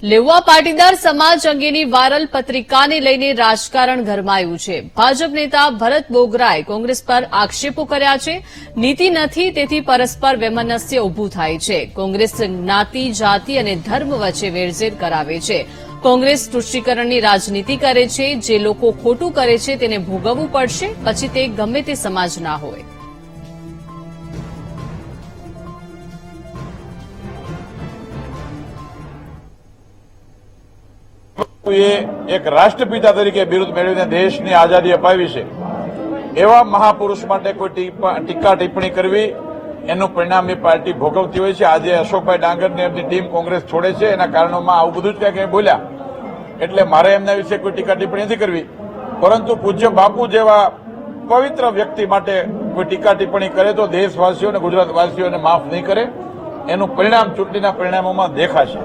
લેવા પાટીદાર સમાજ અંગેની વાયરલ પત્રિકાને લઈને રાજકારણ ગરમાયું છે। ભાજપ નેતા ભરત બોગરાએ કોંગ્રેસ પર આક્ષેપો કર્યા છે। નીતિ નથી તેથી પરસ્પર વૈમનસ્ય ઉભું થાય છે। કોંગ્રેસ જ્ઞાતિ, જાતિ અને ધર્મ વચ્ચે વેરઝેર કરાવે છે। કોંગ્રેસ તૃષ્ટિકરણની રાજનીતિ કરે છે। જે લોકો ખોટું કરે છે તેને ભોગવવું પડશે, પછી તે ગમે તે સમાજ ના હોય। એક રાષ્ટ્રપિતા તરીકે બિરુદ મેળવીને દેશની આઝાદી અપાવી છે એવા મહાપુરુષ માટે કોઈ ટીકા ટિપ્પણી કરવી એનું પરિણામ એ પાર્ટી ભોગવતી હોય છે। આજે અશોકભાઈ ડાંગરની એમની ટીમ કોંગ્રેસ છોડે છે, એના કારણોમાં આવું બધું જ કંઈક બોલ્યા, એટલે મારે એમના વિશે કોઈ ટીકા ટિપ્પણી નથી કરવી। પરંતુ પૂજ્ય બાપુ જેવા પવિત્ર વ્યક્તિ માટે કોઈ ટીકા ટિપ્પણી કરે તો દેશવાસીઓ અને ગુજરાતવાસીઓને માફ નહીં કરે, એનું પરિણામ ચૂંટણીના પરિણામોમાં દેખાશે।